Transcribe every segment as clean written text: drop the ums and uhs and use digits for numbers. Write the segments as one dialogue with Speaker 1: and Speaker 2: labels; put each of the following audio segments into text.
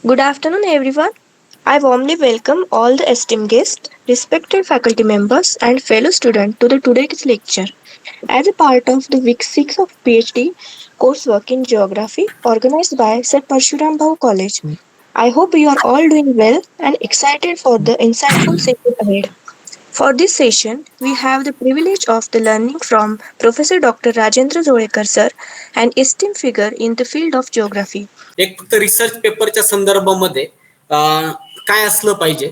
Speaker 1: Good afternoon, everyone. I warmly welcome all the esteemed guests, respected faculty members, and fellow students to the today's lecture. As a part of the week 6 of PhD coursework in Geography organized by Sir Parshuram Bhau College, I hope you are all doing well and excited for the insightful session ahead. For this session, we have the privilege of the learning from Professor Dr. Rajendra Zolekar sir, an esteemed figure in the field of geography.
Speaker 2: एक फक्त research पेपरच्या संदर्भामध्ये काय असलं पाहिजे,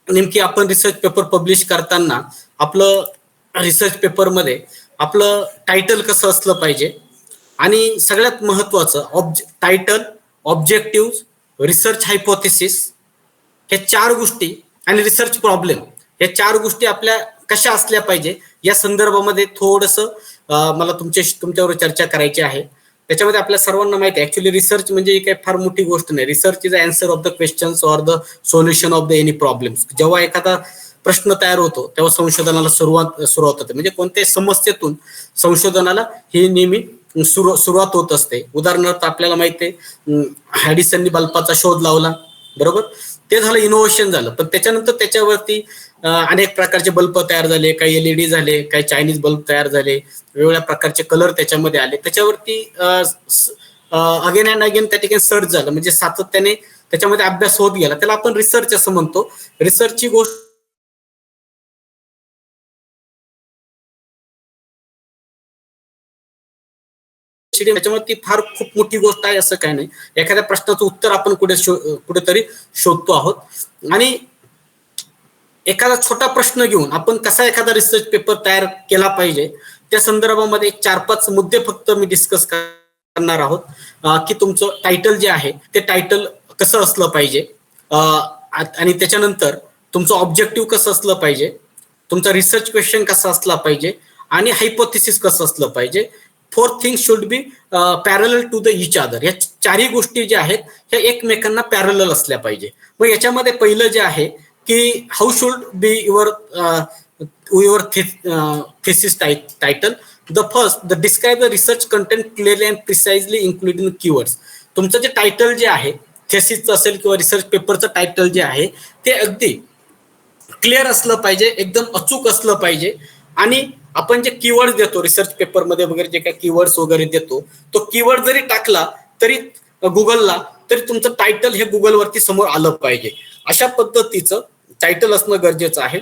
Speaker 2: नेमकी आपण research paper publish करताना आपलं रिसर्च पेपरमध्ये आपलं टायटल कसं असलं पाहिजे आणि सगळ्यात महत्वाचं टायटल, ऑब्जेक्टिव्ह, रिसर्च हायपोथेसिस, हे चार गोष्टी आणि रिसर्च प्रॉब्लेम, या चार गोष्टी आपल्या कशा असल्या पाहिजे या संदर्भामध्ये थोडंसं मला तुमच्यावर चर्चा करायची आहे. त्याच्यामध्ये आपल्या सर्वांना माहिती आहे ऍक्च्युली रिसर्च म्हणजे काही फार मोठी गोष्ट नाही. Research is answer of the questions or the solution of the any problems. जेव्हा एखादा प्रश्न तयार होतो तेव्हा संशोधनाला सुरुवात होते. म्हणजे कोणत्याही समस्येतून संशोधनाला ही नेहमी सुरुवात होत असते. उदाहरणार्थ आपल्याला माहिती आहे हॅडिसननी बल्बाचा शोध लावला, बरोबर, ते झालं, इनोव्हेशन झालं. पण त्याच्यानंतर त्याच्यावरती अनेक प्रकारचे बल्ब तयार झाले, काही एलईडी झाले, काही चायनीज बल्ब तयार झाले, वेगवेगळ्या प्रकारचे कलर त्याच्यामध्ये आले. त्याच्यावरती अगेन अँड अगेन त्या ठिकाणी सर्च झालं, म्हणजे सातत्याने त्याच्यामध्ये अभ्यास होत गेला. त्याला आपण रिसर्च असं म्हणतो. रिसर्चची गोष्ट त्याच्यामुळे ती फार खूप मोठी गोष्ट आहे असं काही नाही. एखाद्या प्रश्नाचं उत्तर आपण कुठेतरी शोधतो आहोत आणि एखादा छोटा प्रश्न घेऊन आपण कसा एखादा रिसर्च पेपर तयार केला पाहिजे त्या संदर्भामध्ये 4-5 मुद्दे फक्त मी डिस्कस करणार आहोत. की तुमचं टायटल जे आहे ते टायटल कसं असलं पाहिजे, आणि त्याच्यानंतर तुमचं ऑब्जेक्टिव्ह कसं असलं पाहिजे, तुमचा रिसर्च क्वेश्चन कसा असला पाहिजे आणि हायपोथेसिस कसं असलं पाहिजे. 4 things should be parallel to the each other. या चारही गोष्टी ज्या आहेत ह्या एकमेकांना पॅरलल असल्या पाहिजे. मग याच्यामध्ये पहिलं जे आहे की how should be your thesis title. The first, the describe the research content clearly and precisely including keywords. तुमचं जे टायटल जे आहे थेसिसचं असेल किंवा रिसर्च पेपरचं टायटल जे आहे ते अगदी क्लिअर असलं पाहिजे, एकदम अचूक असलं पाहिजे. आणि आपण जे कीवर्ड देतो रिसर्च पेपरमध्ये वगैरे, जे काही कीवर्ड्स वगैरे देतो, तो कीवर्ड जरी टाकला तरी गुगलला, तरी तुमचं टायटल हे गुगलवरती समोर आलं पाहिजे. अशा पद्धतीचं टायटल असणं गरजेचं आहे.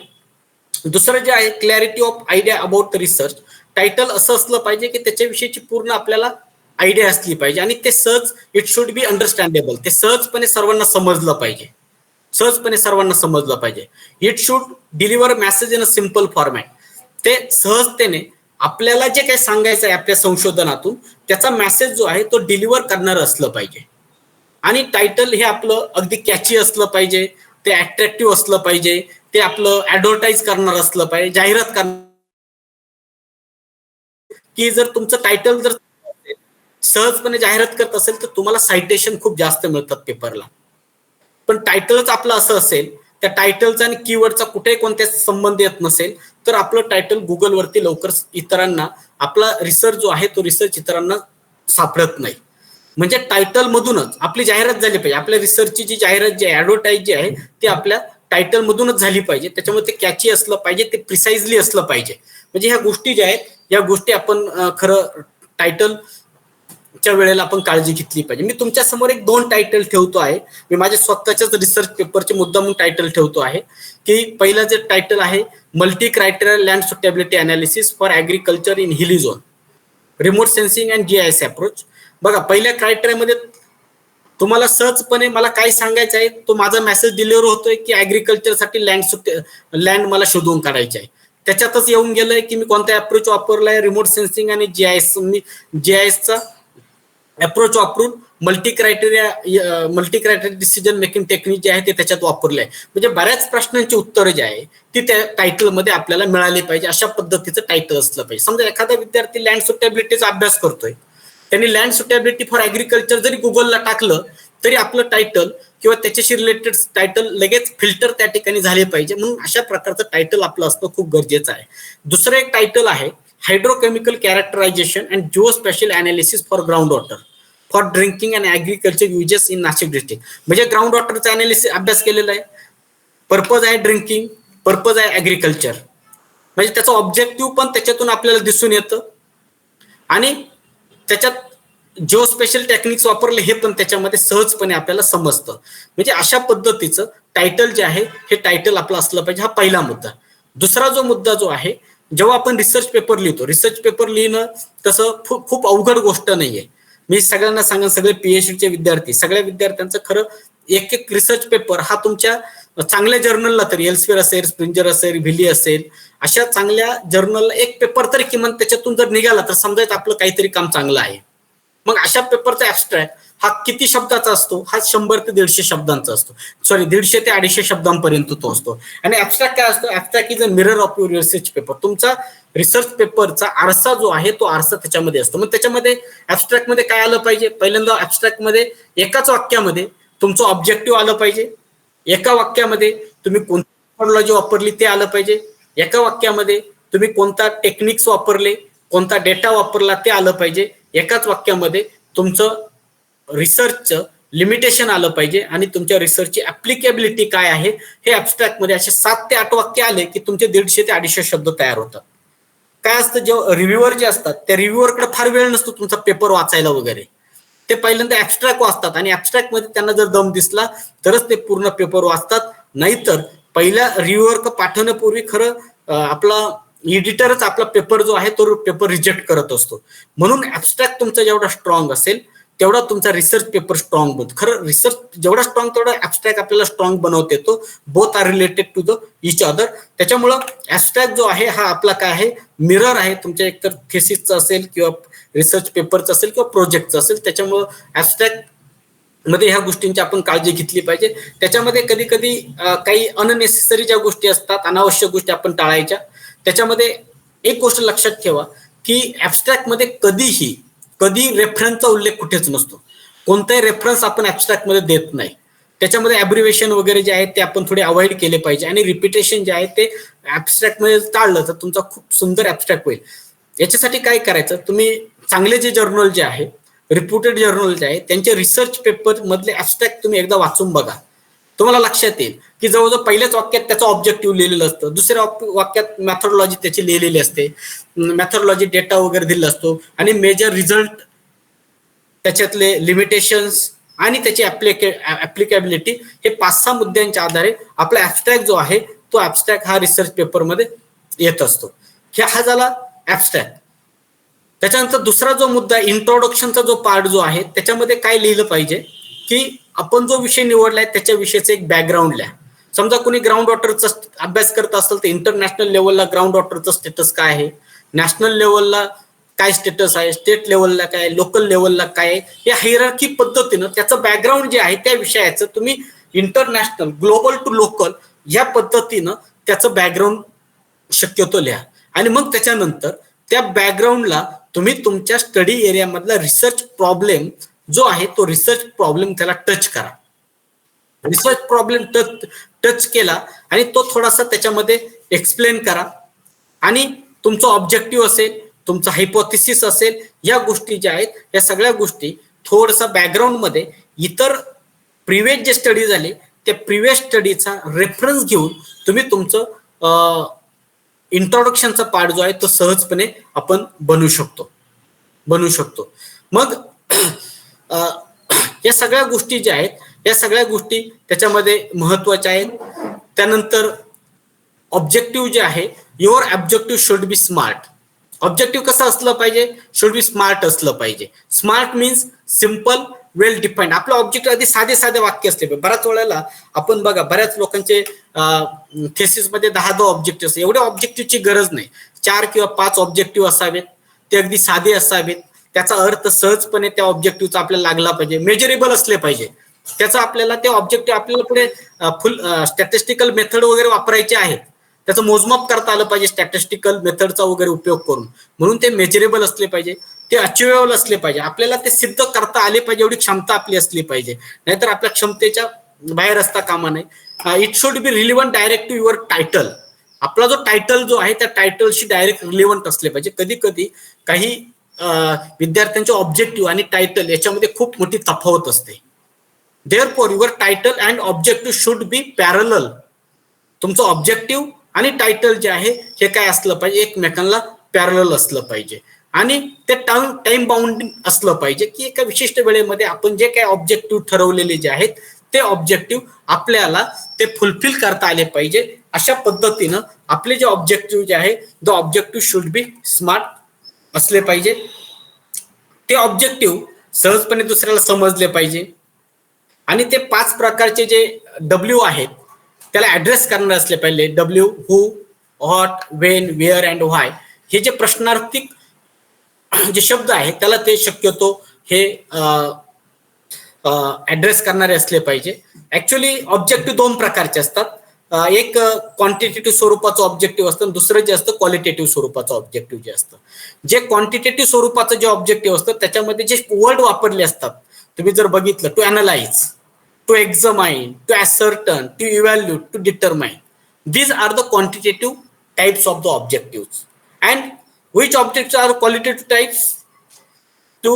Speaker 2: दुसरं जे आहे clarity of idea about the research. Title असं असलं पाहिजे की त्याच्याविषयीची पूर्ण आपल्याला आयडिया असली पाहिजे आणि ते सहज, इट शुड बी अंडरस्टँडेबल, ते सहजपणे सर्वांना समजलं पाहिजे. It should deliver message in a simple format. ते सहजतेने आपल्याला जे काही सांगायचं आहे आपल्या संशोधनातून त्याचा मेसेज जो आहे तो डिलिव्हर करणार असलं पाहिजे. आणि टायटल हे आपलं अगदी कॅची असलं पाहिजे, ते अट्रॅक्टिव्ह असलं पाहिजे, ते आपलं ऍडव्हर्टाईज करणार असलं पाहिजे, जाहिरात करणार. की जर तुमचं टायटल जर सहजपणे जाहिरात करत असेल तर तुम्हाला सायटेशन खूप जास्त मिळतात पेपरला. पण टायटलच आपलं असं असेल, त्या टायटलचा आणि कीवर्डचा कुठेही कोणत्या संबंध येत नसेल तर आपलं टायटल गुगलवरती लवकर इतरांना, आपला रिसर्च जो आहे तो रिसर्च इतरांना सापडत नाही. म्हणजे टायटल मधूनच आपली जाहिरात झाली पाहिजे. आपल्या रिसर्चची जी जाहिरात जी आहे, ऍडव्हर्टाईज जी आहे ती आपल्या टायटल मधूनच झाली पाहिजे. त्याच्यामुळे ते कॅची असलं पाहिजे, ते प्रिसाइजली असलं पाहिजे. म्हणजे ह्या गोष्टी ज्या आहेत या गोष्टी आपण खरं टायटलच्या वेळेला आपण काळजी घेतली पाहिजे. मी तुमच्या समोर 2 टायटल ठेवतो आहे. मी माझ्या स्वतःच्याच रिसर्च पेपरचे मुद्दामून टायटल ठेवतो आहे. की पहिलं जे टायटल आहे multi criteria land suitability analysis for agriculture in hilly zone, remote sensing and GIS approach. बघा, पहिल्या क्रायटेरियामध्ये तुम्हाला सहजपणे मला काय सांगायचं आहे, तो माझा मेसेज डिलिव्हर होतोय की ऍग्रिकल्चरसाठी लँड मला शोधून काढायची आहे. त्याच्यातच येऊन गेलंय की मी कोणता अप्रोच वापरलाय, रिमोट सेन्सिंग आणि जीआयएस. मी जीआयएसचा अप्रोच वापरून multi criteria decision making technique जे आहे ते त्याच्यात वापरले आहे. म्हणजे बऱ्याच प्रश्नांची उत्तरं जी आहे ती त्या टायटलमध्ये आपल्याला मिळाली पाहिजे. अशा पद्धतीचं टायटल असलं पाहिजे. समजा एखादा विद्यार्थी लँड सुटेबिलिटीचा अभ्यास करतोय, त्यांनी लँड सुटेबिलिटी फॉर ऍग्रिकल्चर जरी गुगलला टाकलं तरी आपलं टायटल किंवा त्याच्याशी रिलेटेड टायटल लगेच फिल्टर त्या ठिकाणी झाले पाहिजे. म्हणून अशा प्रकारचं टायटल आपलं असणं खूप गरजेचं आहे. दुसरं एक टायटल आहे hydrochemical characterization and geospatial analysis for ground water. For drinking and agriculture uses in Nashik district. म्हणजे ग्राउंड वॉटरचा अनालिसिस अभ्यास केलेला आहे. पर्पज आहे ड्रिंकिंग, पर्पज आहे ऍग्रिकल्चर. म्हणजे त्याचं ऑब्जेक्टिव्ह पण त्याच्यातून आपल्याला दिसून येतं आणि त्याच्यात जिओ स्पेशल टेक्निक्स वापरले हे पण त्याच्यामध्ये सहजपणे आपल्याला समजतं. म्हणजे अशा पद्धतीचं टायटल जे आहे हे टायटल आपलं असलं पाहिजे. हा पहिला मुद्दा. दुसरा जो मुद्दा जो आहे, जेव्हा आपण रिसर्च पेपर लिहितो, रिसर्च पेपर लिहिणं तसं खूप अवघड गोष्ट नाहीये. मी सगळ्यांना सांगेन, सगळे पीएचडीचे विद्यार्थी, सगळ्या विद्यार्थ्यांचं खरं एक एक रिसर्च पेपर हा तुमच्या चांगल्या जर्नलला तरी, एल्सवेअर असेल, स्प्रिंजर असेल, व्हिली असेल, अशा चांगल्या जर्नलला एक पेपर तरी किमान त्याच्यातून जर निघाला तर समजायचं आपलं काहीतरी काम चांगलं आहे. मग अशा पेपरचा ऍबस्ट्रॅक्ट हा किती शब्दाचा असतो? हा 100 ते 150 शब्दांचा असतो. सॉरी, 150 ते 250 शब्दांपर्यंत तो असतो. आणि ऍबस्ट्रॅक्ट काय असतो? Abstract is a mirror of your research paper. तुमचा रिसर्च पेपरचा आरसा जो आहे तो आरसा त्याच्यामध्ये असतो. मग त्याच्यामध्ये ऍबस्ट्रॅक्ट मध्ये काय आलं पाहिजे? पहिल्यांदा ऍबस्ट्रॅक्ट मध्ये एकाच वाक्यामध्ये तुमचं ऑब्जेक्टिव्ह आलं पाहिजे. एका वाक्यामध्ये तुम्ही कोणती टेक्नॉलॉजी वापरली ते आलं पाहिजे. एका वाक्यामध्ये तुम्ही कोणता टेक्निक्स वापरले, कोणता डेटा वापरला ते आलं पाहिजे. एकाच वाक्यामध्ये तुमचं रिसर्चचं लिमिटेशन आलं पाहिजे आणि तुमच्या रिसर्चची ऍप्लिकेबिलिटी काय आहे हे ऍबस्ट्रॅक्ट मध्ये असे 7 ते 8 वाक्य आले की तुमचे 150 ते 250 शब्द तयार होतात. काय असतं, जेव्हा रिव्ह्यूअर जे असतात त्या रिव्ह्यूअरकडे फार वेळ नसतो तुमचा पेपर वाचायला वगैरे. ते पहिल्यांदा ऍबस्ट्रॅक्ट वाचतात आणि ऍबस्ट्रॅक्ट मध्ये त्यांना जर दम दिसला तरच ते पूर्ण पेपर वाचतात. नाहीतर पहिल्या रिव्ह्यूअर पाठवण्यापूर्वी खरं आपला एडिटरच आपला पेपर जो आहे तो पेपर रिजेक्ट करत असतो. म्हणून ऍबस्ट्रॅक्ट तुमचा जेवढा स्ट्रॉंग असेल तेवढा तुमचा रिसर्च पेपर स्ट्रॉंग बनतो. खरं रिसर्च जेवढा स्ट्रॉंग तेवढा ऍबस्ट्रॅक्ट आपल्याला स्ट्रॉंग बनवता येतो. Both are related to the each other. त्याच्यामुळं ऍबस्ट्रॅक्ट जो आहे हा आपला काय आहे, मिरर आहे तुमच्या एकतर थेसिसचा असेल किंवा रिसर्च पेपरचं असेल किंवा प्रोजेक्टचं असेल. त्याच्यामुळं ऍबस्ट्रॅक्ट मध्ये ह्या गोष्टींची आपण काळजी घेतली पाहिजे. त्याच्यामध्ये कधी कधी काही अननेसेसरी ज्या गोष्टी असतात, अनावश्यक गोष्टी आपण टाळायच्या. त्याच्यामध्ये एक गोष्ट लक्षात ठेवा की ऍबस्ट्रॅक्ट मध्ये कधी रेफरन्सचा उल्लेख कुठेच नसतो. कोणताही रेफरन्स आपण ऍबस्ट्रॅक्ट मध्ये देत नाही. त्याच्यामध्ये ॲब्रिव्हिएशन वगैरे जे आहेत ते आपण थोडे अवॉइड केले पाहिजे आणि रिपिटेशन जे आहे ते ऍबस्ट्रॅक्ट मध्ये टाळलं तर तुमचा खूप सुंदर ऍबस्ट्रॅक्ट होईल. याच्यासाठी काय करायचं, तुम्ही चांगले जे जर्नल जे आहे, रिप्युटेड जर्नल जे आहे, त्यांचे रिसर्च पेपर मधले ऍबस्ट्रॅक्ट तुम्ही एकदा वाचून बघा. तुम्हाला लक्षात येईल की जवळजवळ पहिल्याच वाक्यात त्याचं ऑब्जेक्टिव्ह लिहिलेलं असतं, दुसऱ्या वाक्यात मेथोडॉलॉजी त्याची लिहिलेली असते, मेथोडॉलॉजी डेटा वगैरे दिलेला असतो आणि मेजर रिझल्ट, त्याच्यातले लिमिटेशन्स आणि त्याची ऍप्लिकेबिलिटी हे 5-6 मुद्द्यांच्या आधारे आपला ऍबस्ट्रॅक्ट जो आहे तो ऍबस्ट्रॅक्ट हा रिसर्च पेपरमध्ये येत असतो. हा झाला ऍबस्ट्रॅक्ट. त्याच्यानंतर दुसरा जो मुद्दा, इंट्रोडक्शनचा जो पार्ट जो आहे त्याच्यामध्ये काय लिहिलं पाहिजे की आपण जो विषय निवडलाय त्याच्या विषयीचं एक बॅकग्राऊंड लिहा. समजा कोणी ग्राउंड वॉटरचा अभ्यास करत असेल तर इंटरनॅशनल लेवलला ग्राउंड वॉटरचं स्टेटस काय आहे, नॅशनल लेवलला काय स्टेटस आहे, स्टेट लेवलला काय, लोकल लेवलला काय आहे, या हायरार्की पद्धतीनं त्याचं बॅकग्राऊंड जे आहे त्या विषयाचं तुम्ही इंटरनॅशनल, ग्लोबल टू लोकल या पद्धतीनं त्याचं बॅकग्राऊंड शक्यतो लिहा. आणि मग त्याच्यानंतर त्या बॅकग्राऊंडला तुम्ही तुमच्या स्टडी एरियामधला रिसर्च प्रॉब्लेम जो आहे तो रिसर्च प्रॉब्लेम त्याला टच करा. रिसर्च प्रॉब्लेम टच केला आणि तो थोडासा त्याच्यामध्ये एक्सप्लेन करा आणि तुमचं ऑब्जेक्टिव्ह असेल, तुमचा हायपोथेसिस असेल, या गोष्टी ज्या आहेत या सगळ्या गोष्टी थोडंसं बॅकग्राऊंड मध्ये इतर प्रिव्हियस जे स्टडी झाले त्या प्रिव्हियस स्टडीचा रेफरन्स घेऊन तुम्ही तुमचं इंट्रोडक्शनचा पार्ट जो आहे तो सहजपणे आपण बनवू शकतो. मग या सगळ्या गोष्टी ज्या आहेत या सगळ्या गोष्टी त्याच्यामध्ये महत्वाच्या आहेत. त्यानंतर ऑब्जेक्टिव्ह जे आहे, your objective should be smart. Objective कसं असलं पाहिजे, शुड बी स्मार्ट असलं पाहिजे. स्मार्ट मीन्स सिम्पल, वेल डिफाईन्ड. आपलं ऑब्जेक्टिव्ह आधी साधे वाक्य असले पाहिजे. बऱ्याच वेळेला आपण बघा, बऱ्याच लोकांचे थेसिस मध्ये 10 ऑब्जेक्टिव्ह असतात. एवढ्या ऑब्जेक्टिव्हची गरज नाही. 4 किंवा 5 ऑब्जेक्टिव्ह असावेत, ते अगदी साधे असावेत, त्याचा अर्थ सहजपणे त्या ऑब्जेक्टिव्हचा आपल्याला लागला पाहिजे, मेजरेबल असले पाहिजे. त्याचा आपल्याला ते ऑब्जेक्टिव्ह आपल्याला पुढे फुल स्टॅटिस्टिकल मेथड वगैरे वापरायचे आहेत, त्याचं मोजमाप करता आलं पाहिजे स्टॅटिस्टिकल मेथडचा वगैरे उपयोग करून. म्हणून ते मेजरेबल असले पाहिजे, ते अचिवेबल असले पाहिजे, आपल्याला ते सिद्ध करता आले पाहिजे, एवढी क्षमता आपली असली पाहिजे. नाहीतर आपल्या क्षमतेच्या बाहेर असता कामा नये. It should be relevant direct to your title. आपला जो टायटल जो आहे त्या टायटलशी डायरेक्ट रिलिव्हंट असले पाहिजे. कधी कधी काही विद्यार्थ्यांचे ऑब्जेक्टिव्ह आणि टायटल याच्यामध्ये खूप मोठी तफावत असते. Therefore your title and objective should be parallel. तुमचं ऑब्जेक्टिव्ह आणि टायटल जे आहे हे काय असलं पाहिजे, एकमेकांना पॅरलल असलं पाहिजे आणि ते टाइम बाउंडिंग असलं पाहिजे की एका विशिष्ट वेळेमध्ये आपण जे काही ऑब्जेक्टिव्ह ठरवलेले जे आहेत ते ऑब्जेक्टिव्ह आपल्याला ते फुलफिल करता आले पाहिजे. अशा पद्धतीनं आपले जे ऑब्जेक्टिव्ह जे आहे the objective should be smart असले पाहिजे. ते ऑब्जेक्टिव्ह सहजपणे दुसऱ्याला समजले पाहिजे आणि ते 5 प्रकारचे जे डब्ल्यू आहेत त्याला ऍड्रेस करणार असले पाहिजे. W, who, what, when, where and why हे जे प्रश्नार्थी जे शब्द आहेत त्याला ते शक्यतो हे ऍड्रेस करणारे असले पाहिजे. ऍक्च्युली ऑब्जेक्टिव्ह 2 प्रकारचे असतात. एक क्वांटिटेटिव्ह स्वरूपाचं ऑब्जेक्टिव्ह असतं, दुसरं जे असतं क्वालिटेटिव्ह स्वरूपाचं ऑब्जेक्टिव्ह जे असतं. जे क्वांटिटेटिव्ह स्वरूपाचं जे ऑब्जेक्टिव्ह असतं त्याच्यामध्ये जे वर्ड वापरले असतात तुम्ही जर बघितलं, to analyse, to examine, to ascertain, to evaluate, to determine, these are the quantitative types of the objectives. And which objects are qualitative types? To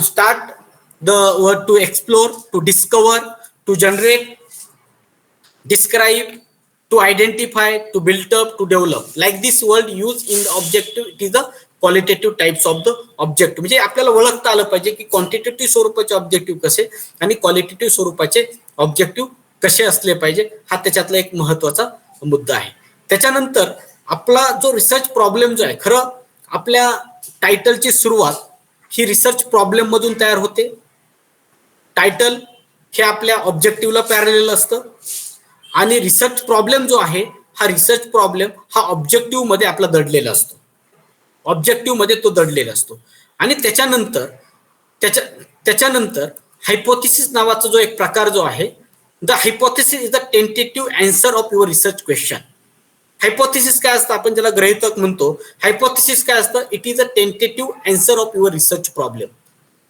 Speaker 2: start the word, to explore, to discover, to generate, describe, to identify, to build up, to develop. Like this word used in the objective, it is the qualitative types of the objective. म्हणजे आपल्याला ओळखता आलं पाहिजे की quantitative स्वरूपाचे objective कसे आणि qualitative स्वरूपाचे ऑब्जेक्टिव्ह कसे असले पाहिजे, हा त्याच्यातला एक महत्वाचा मुद्दा आहे. त्याच्यानंतर आपला जो रिसर्च प्रॉब्लेम जो आहे, खरं आपल्या टायटलची सुरुवात ही रिसर्च प्रॉब्लेम मधून तयार होते. टायटल हे आपल्या ऑब्जेक्टिव्हला पॅरलल असतं आणि रिसर्च प्रॉब्लेम जो आहे हा रिसर्च प्रॉब्लेम हा ऑब्जेक्टिव्ह मध्ये आपला दडलेला असतो. ऑब्जेक्टिव्ह मध्ये तो दडलेला असतो आणि त्याच्यानंतर हायपोथेसिस नावाचा जो एक प्रकार जो आहे, the hypothesis is the tentative answer of your research question. Hypothesis काय असतं, आपण ज्याला गृहीतक म्हणतो, हायपोथेसिस काय असतं, it is a tentative answer of your research problem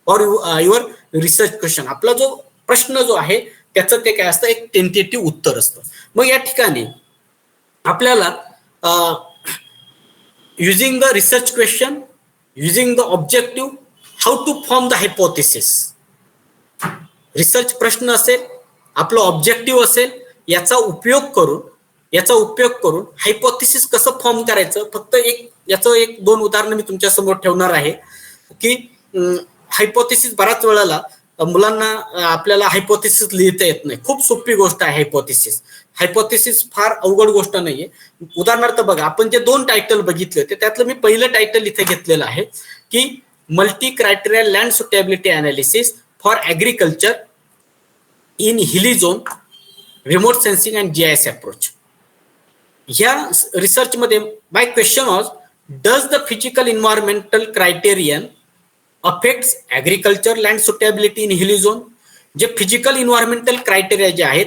Speaker 2: और युअर रिसर्च क्वेश्चन. आपला जो प्रश्न जो आहे त्याचं ते काय असतं, एक टेंटेटिव्ह उत्तर असतं. मग या ठिकाणी आपल्याला using the research question, using the objective, how to form the hypothesis. Research प्रश्न असेल, आपलं ऑब्जेक्टिव्ह असेल, याचा उपयोग करून हायपोथेसिस कसं फॉर्म करायचं. फक्त याचं एक 2 उदाहरणं मी तुमच्या समोर ठेवणार आहे की हायपोथेसिस बऱ्याच वेळेला मुलांना आपल्याला हायपोथेसिस लिहिता येत नाही. खूप सोपी गोष्ट आहे हायपोथेसिस. हायपोथेसिस फार अवघड गोष्ट नाहीये. उदाहरणार्थ बघा, आपण जे 2 टायटल बघितले होते त्यातलं मी पहिलं टायटल इथे घेतलेलं आहे की multi criteria land suitability analysis for agriculture in hilly zone, remote sensing and GIS approach. ह्या रिसर्च मध्ये my question was, does the physical environmental criterion affects agriculture land suitability in hilly zone. जे physical environmental criteria जे आहेत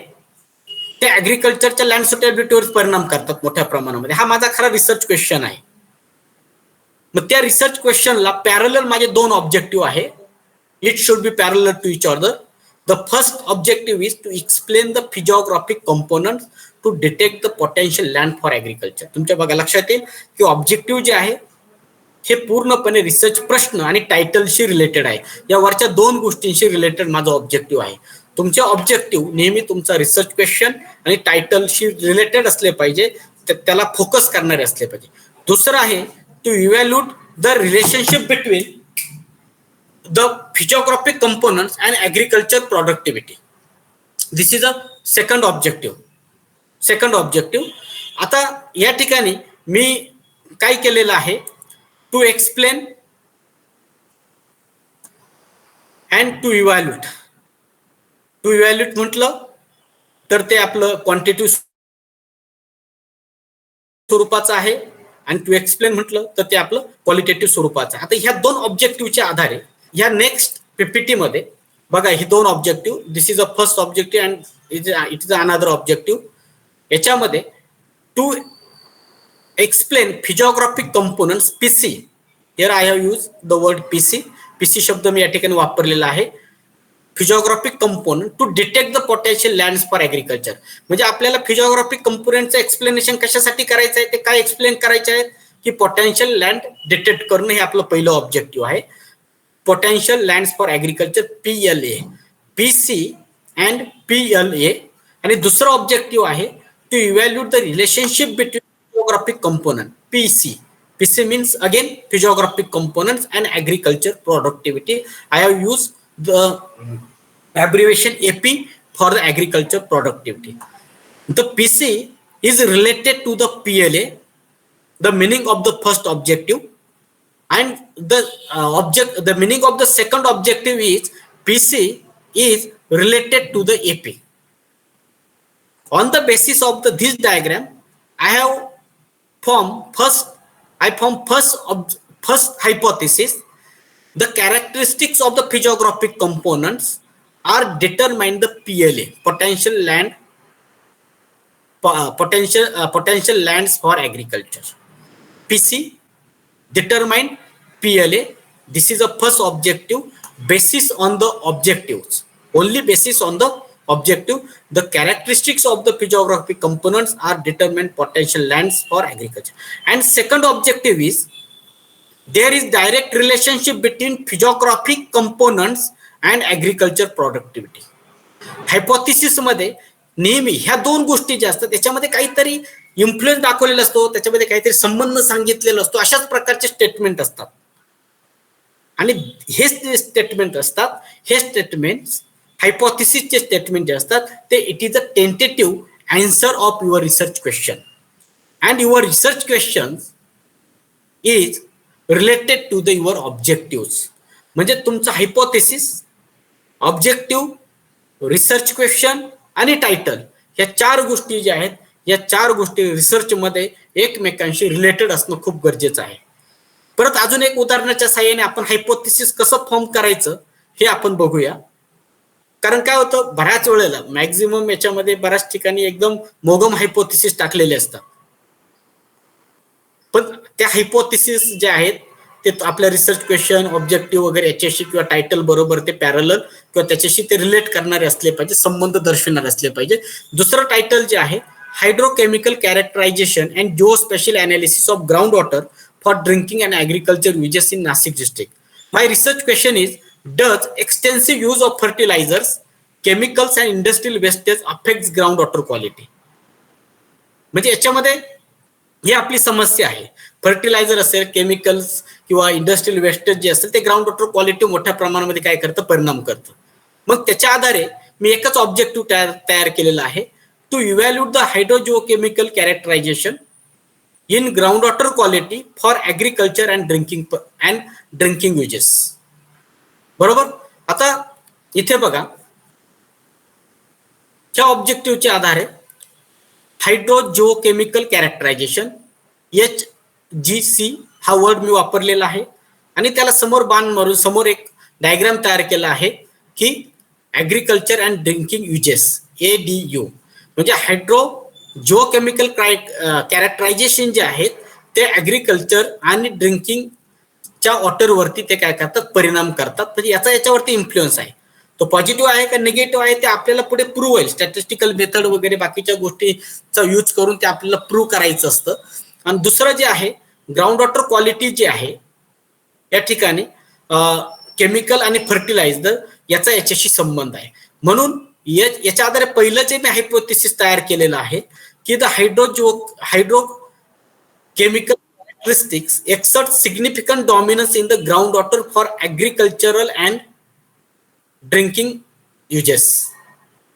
Speaker 2: ते ऍग्रिकल्चरच्या land सुटेबिलिटीवर परिणाम करतात मोठ्या प्रमाणामध्ये. हा माझा खरा रिसर्च क्वेश्चन आहे. मग त्या रिसर्च क्वेश्चनला पॅरलल माझे 2 ऑब्जेक्टिव्ह आहे. It should be parallel to each other. The first objective is to explain the physiographic component to detect the potential land for agriculture. तुमच्या बघा लक्षात येईल की ऑब्जेक्टिव्ह जे आहे हे पूर्णपणे रिसर्च प्रश्न आणि टायटलशी रिलेटेड आहे. या वरच्या 2 गोष्टींशी रिलेटेड माझा ऑब्जेक्टिव्ह आहे. तुमचे ऑब्जेक्टिव्ह नेहमी तुमचा रिसर्च क्वेश्चन आणि टायटलशी रिलेटेड असले पाहिजे, त्याला फोकस करणारे असले पाहिजे. दुसरं आहे to evaluate the relationship between the physiographic components and agriculture productivity. This is a second objective. आता या ठिकाणी मी काय केलेलं आहे, to explain and to evaluate. To evaluate म्हटलं तर ते आपलं क्वांटिटेटिव्ह स्वरूपाचं आहे आणि टू एक्सप्लेन म्हटलं तर ते आपलं क्वालिटेटिव्ह स्वरूपाचं आहे. आता ह्या 2 ऑब्जेक्टिव्हच्या आधारे ह्या नेक्स्ट पीपीटी मध्ये बघा, ही 2 objective, this is a first objective and it is another objective. याच्यामध्ये to explain physiographic components PC. Here I have use the word PC. PC शब्द मी या ठिकाणी वापरलेला आहे. Physiographic component to detect the potential lands for agriculture. म्हणजे आपल्याला फिजिओग्राफिक कंपोनंटचं explanation कशासाठी करायचं आहे, ते काय एक्सप्लेन करायचे आहे, की पोटेन्शियल लँड डिटेक्ट करणं हे आपलं पहिलं ऑब्जेक्टिव्ह आहे. Potential lands for agriculture PLA, PC and PLA. आणि दुसरं ऑब्जेक्टिव्ह आहे to evaluate the relationship between physiographic component PC. PC means again physiographic components and agriculture productivity. I have used the abbreviation AP for the agriculture productivity. The PC is related to the PLA, the meaning of the first objective, and the meaning of the second objective is PC is related to the AP. On the basis of this diagram, I formed first hypothesis. The characteristics of the physiographic components are determined the PLA, potential lands for agriculture. PC determined PLA. This is the first objective. Basis on the objectives, only basis on the objective, the characteristics of the physiographic components are determined potential lands for agriculture. And second objective is there is direct relationship between physiographic components and agriculture productivity. Hypothesis मध्ये नेहमी ह्या दोन गोष्टी ज्या असतात त्याच्यामध्ये काहीतरी influence दाखवलेला असतो, त्याच्यामध्ये काहीतरी संबंध सांगितलेला असतो, अशाच प्रकारचे स्टेटमेंट असतात. आणि हे स्टेटमेंट असतात, हे स्टेटमेंट्स हायपोथेसिसचे स्टेटमेंट जे असतात ते it is a tentative answer of your research question, and your research question is related to the your objective. म्हणजे तुमचं हायपोथेसिस, ऑब्जेक्टिव्ह, रिसर्च क्वेश्चन आणि टायटल या चार गोष्टी ज्या आहेत या चार गोष्टी रिसर्चमध्ये एकमेकांशी रिलेटेड असणं खूप गरजेचं आहे. परत अजून एक उदाहरणाच्या साहाय्याने आपण हायपोथेसिस कसं फॉर्म करायचं हे आपण बघूया. कारण काय होतं, बऱ्याच वेळेला मॅक्झिमम याच्यामध्ये बऱ्याच ठिकाणी एकदम मोगम हायपोथेसिस टाकलेले असतात, पण त्या हायपोथेसिस जे आहेत ते आपल्या रिसर्च क्वेश्चन, ऑब्जेक्टिव्ह वगैरे याच्याशी किंवा टायटल बरोबर ते पॅरलल किंवा त्याच्याशी ते रिलेट करणारे असले पाहिजे, संबंध दर्शवणारे असले पाहिजे. दुसरं टायटल जे आहे hydrochemical characterization and geospatial analysis of ground water for drinking and agriculture uses in Nashik district. My research question is does extensive use of fertilizers, chemicals and industrial wastage affects ground water quality. म्हणजे याच्यामध्ये ही आपली समस्या आहे. Fertiliser असेल, chemicals किंवा industrial wastage जे असेल ते ग्राउंड वॉटर क्वालिटी मोठ्या प्रमाणामध्ये काय करतं, परिणाम करतं. मग त्याच्या आधारे मी एकच ऑब्जेक्टिव्ह तयार केलेला आहे to evaluate the hydrogeochemical characterization in ground water quality for agriculture and drinking uses. बरोबर. आता इथे बघा, ह्या ऑब्जेक्टिव्हच्या आधारे हायड्रोजिओकेमिकल कॅरेक्टरायझेशन HGC हा वर्ड मी वापरलेला आहे आणि त्याला समोर बाण मारून समोर एक डायग्राम तयार केला आहे की agriculture and drinking uses ADU. म्हणजे हायड्रोजिओकेमिकल कॅरेक्टरायझेशन जे आहेत ते ॲग्रिकल्चर आणि ड्रिंकिंगच्या वॉटरवरती ते काय करतात, परिणाम करतात. म्हणजे याच्यावरती इन्फ्लुएन्स आहे. तो पॉझिटिव्ह आहे का निगेटिव्ह आहे ते आपल्याला पुढे प्रूव्ह होईल. स्टॅटिस्टिकल मेथड वगैरे बाकीच्या गोष्टीचा यूज करून ते आपल्याला प्रूव्ह करायचं असतं. आणि दुसरं जे आहे ग्राउंड वॉटर क्वालिटी जे आहे या ठिकाणी केमिकल आणि फर्टिलायझर याच्याशी संबंध आहे. म्हणून याच्या आधारे पहिलं जे मी हायपोथेसिस तयार केलेलं आहे की the hydrochemical characteristics exert significant dominance in the ground water for agricultural and drinking uses.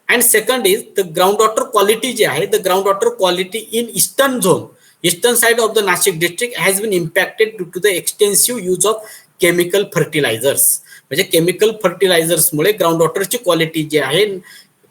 Speaker 2: And second is the ground water quality जे आहे, the ground water quality in eastern zone, eastern side of the Nashik district has been impacted due to the extensive use of chemical fertilizers. म्हणजे chemical फर्टिलायझर्समुळे ground वॉटरची quality जी आहे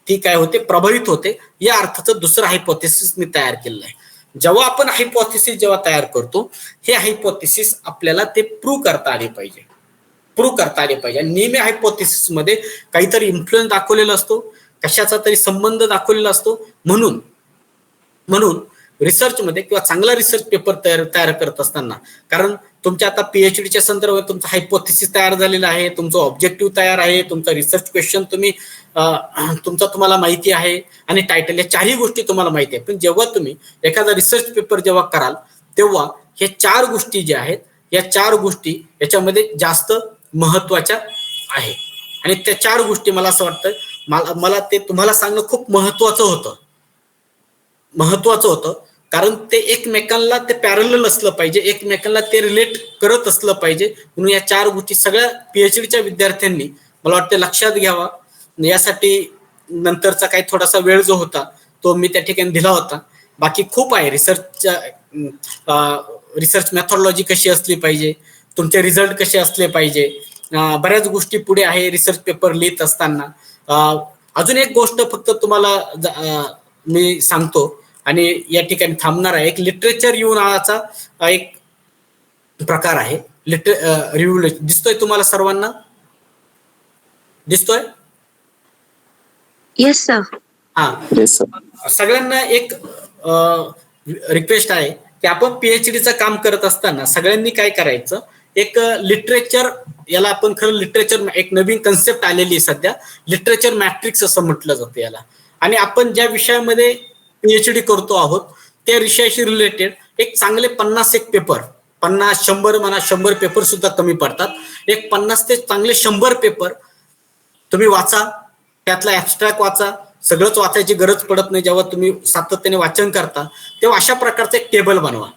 Speaker 2: ती काय होते, प्रभावित होते. या अर्थाचं दुसरं हायपोथेसिस मी तयार केलेलं आहे. जेव्हा आपण हायपोथेसिस जेव्हा तयार करतो, हे हायपोथेसिस आपल्याला ते प्रूव्ह करता आले पाहिजे. नेहमी हायपोथेसिस मध्ये काहीतरी इन्फ्लुएन्स दाखवलेला असतो, कशाचा तरी संबंध दाखवलेला असतो. म्हणून रिसर्चमध्ये किंवा चांगला रिसर्च पेपर तयार करत असताना, कारण तुमच्या आता PhDच्या संदर्भात तुमचा हायपोथेसिस तयार झालेला आहे, तुमचं ऑब्जेक्टिव्ह तयार आहे, तुमचा रिसर्च क्वेश्चन तुम्हाला माहिती आहे आणि टायटल, या चारही गोष्टी तुम्हाला माहिती आहे. पण जेव्हा तुम्ही एखादा रिसर्च पेपर जेव्हा कराल तेव्हा हे 4 गोष्टी ज्या आहेत, या 4 गोष्टी याच्यामध्ये जास्त महत्वाच्या आहे. आणि त्या 4 गोष्टी मला असं वाटतं मला ते तुम्हाला सांगणं खूप महत्वाचं होतं, कारण ते एकमेकांना ते पॅरलल असलं पाहिजे, एकमेकांना ते रिलेट करत असलं पाहिजे. म्हणून या 4 गोष्टी सगळ्या पीएचडीच्या विद्यार्थ्यांनी मला वाटतं लक्षात घ्यावा. यासाठी नंतरचा काही थोडासा वेळ जो होता तो मी त्या ठिकाणी दिला होता. बाकी खूप आहे रिसर्च मेथॉडॉलॉजी कशी असली पाहिजे, तुमचे रिझल्ट कसे असले पाहिजे, बऱ्याच गोष्टी पुढे आहे रिसर्च पेपर लिहित असताना. अजून एक गोष्ट फक्त तुम्हाला मी सांगतो आणि या ठिकाणी थांबणार आहे. एक लिटरेचर रिव्ह्यू नावाचा एक प्रकार आहे. रिव्ह्यू दिसतोय तुम्हाला सर्वांना? दिसतोय?
Speaker 1: Yes sir.
Speaker 2: हा, सगळ्यांना एक रिक्वेस्ट आहे की आपण पीएचडीचं काम करत असताना सगळ्यांनी काय करायचं, एक लिटरेचर, याला आपण खरं लिटरेचर, एक नवीन कन्सेप्ट आलेली सध्या, लिटरेचर मॅट्रिक्स असं म्हटलं जातं याला. आणि आपण ज्या विषयामध्ये पीएचडी करतो आहोत त्या विषयाशी रिलेटेड एक चांगले 50 एक पेपर, 50-100 म्हणा, 100 पेपर सुद्धा कमी पडतात, एक 50 ते चांगले 100 पेपर तुम्ही वाचा, त्यातला ऍबस्ट्रॅक्ट वाचा. सगळंच वाचायची गरज पडत नाही. जेव्हा तुम्ही सातत्याने वाचन करता तेव्हा अशा प्रकारचं एक टेबल बनवा.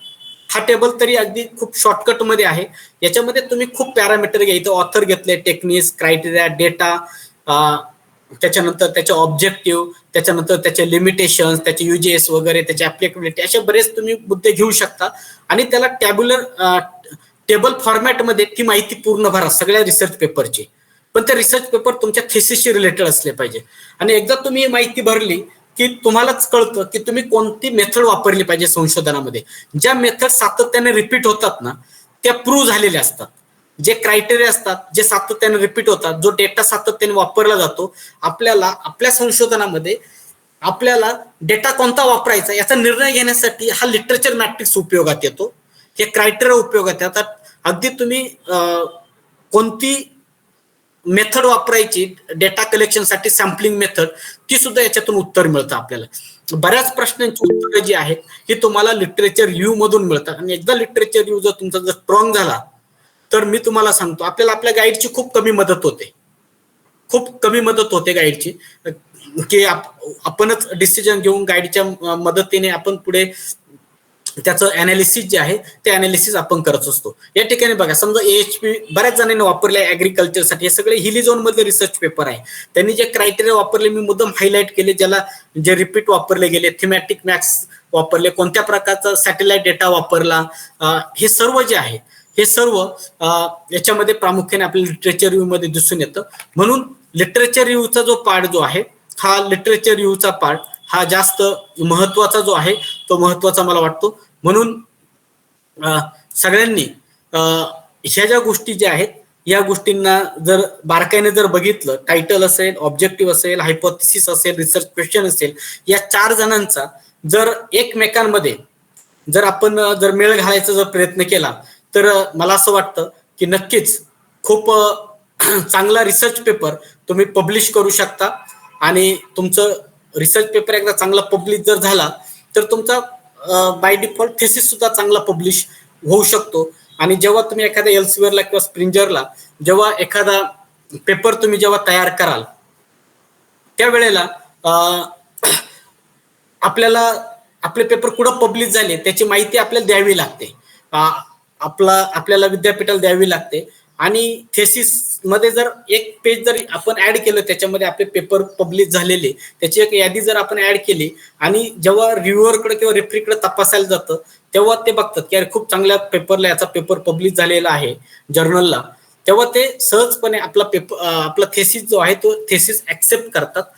Speaker 2: हा टेबल तरी अगदी खूप शॉर्टकट मध्ये आहे. याच्यामध्ये तुम्ही खूप पॅरामीटर घ्या. इथं ऑथर घेतले, टेक्निक्स, क्रायटेरिया, डेटा, त्याच्यानंतर त्याचे ऑब्जेक्टिव्ह, त्याच्यानंतर त्याचे लिमिटेशन्स, त्याचे युजेस वगैरे, त्याचे ऍप्लिकेबिलिटी, असे बरेच तुम्ही मुद्दे घेऊ शकता आणि त्याला टेबल फॉर्मॅटमध्ये ती माहिती पूर्ण भरा सगळ्या रिसर्च पेपरची. पण ते रिसर्च पेपर तुमच्या थेसिसशी रिलेटेड असले पाहिजे. आणि एकदा तुम्ही ही माहिती भरली की तुम्हालाच कळतं की तुम्ही कोणती मेथड वापरली पाहिजे संशोधनामध्ये. ज्या मेथड सातत्याने रिपीट होतात ना त्या प्रूव्ह झालेल्या असतात. जे क्रायटेरिया असतात जे सातत्याने रिपीट होतात, जो डेटा सातत्याने वापरला जातो, आपल्याला आपल्या संशोधनामध्ये आपल्याला डेटा कोणता वापरायचा याचा निर्णय घेण्यासाठी हा लिटरेचर मॅट्रिक्स उपयोगात येतो. हे क्रायटेरिया उपयोगात येतात. अगदी तुम्ही कोणती मेथड वापरायची डेटा कलेक्शनसाठी, सॅम्पलिंग मेथड, ती सुद्धा याच्यातून उत्तर मिळतं आपल्याला. बऱ्याच प्रश्नांची उत्तरं जी आहेत ही तुम्हाला लिटरेचर रिव्ह्यू मधून मिळतात. आणि एकदा लिटरेचर रिव्ह्यू जर तुमचा जर स्ट्रॉंग झाला तर मी तुम्हाला सांगतो आपल्याला आपल्या गाईडची खूप कमी मदत होते गाईडची, की आपणच डिसिजन घेऊन गाईडच्या मदतीने आपण पुढे त्याचं अनालिसिस जे आहे ते अनालिसिस आपण करत असतो. या ठिकाणी बघा, समजा AHP बऱ्याच जणांनी वापरले ऍग्रिकल्चरसाठी, हे सगळे हिली झोन मधले रिसर्च पेपर आहे. त्यांनी जे क्रायटेरिया वापरले मी मुद्दाम हायलाइट केले, ज्याला जे रिपीट वापरले गेले, थीमॅटिक मॅक्स वापरले, कोणत्या प्रकारचा सॅटेलाइट डेटा वापरला, हे सर्व जे आहे हे सर्व याच्यामध्ये प्रामुख्याने आपल्या लिटरेचर रिव्ह्यू मध्ये दिसून येतं. म्हणून लिटरेचर रिव्ह्यूचा जो पार्ट जो आहे, हा लिटरेचर रिव्ह्यूचा पार्ट हा जास्त महत्वाचा जो आहे तो महत्वाचा मला वाटतो. म्हणून सगळ्यांनी ह्या ज्या गोष्टी ज्या आहेत या गोष्टींना जर बारकाईने जर बघितलं, टायटल असेल, ऑब्जेक्टिव्ह असेल, हायपोथेसिस असेल, रिसर्च क्वेश्चन असेल, या 4 जणांचा जर एकमेकांमध्ये जर आपण जर मेळ घालायचा जर प्रयत्न केला तर मला असं वाटतं की नक्कीच खूप चांगला रिसर्च पेपर तुम्ही पब्लिश करू शकता. आणि तुमचं रिसर्च पेपर एकदा चांगला पब्लिश जर झाला तर तुमचा बाय डिफॉल्ट थेसिस सुद्धा चांगला पब्लिश होऊ शकतो. आणि जेव्हा तुम्ही एखाद्या एल्सेवियरला किंवा स्प्रिंजरला जेव्हा एखादा पेपर तुम्ही जेव्हा तयार कराल त्यावेळेला आपल्याला आपले पेपर कुठं पब्लिश झाले त्याची माहिती आपल्याला द्यावी लागते, आपल्याला विद्यापीठाला द्यावी लागते. आणि थेसिस मध्ये जर एक पेज जर आपण ऍड केलं त्याच्यामध्ये आपले पेपर पब्लिश झालेले त्याची एक यादी जर आपण ऍड केली आणि जेव्हा रिव्ह्युअरकडे किंवा रेफरीकडे तपासायला जातं तेव्हा ते बघतात की अरे खूप चांगल्या पेपरला याचा पेपर पब्लिश झालेला आहे जर्नलला, तेव्हा ते सहजपणे आपला थेसिस जो आहे तो थेसिस ऍक्सेप्ट करतात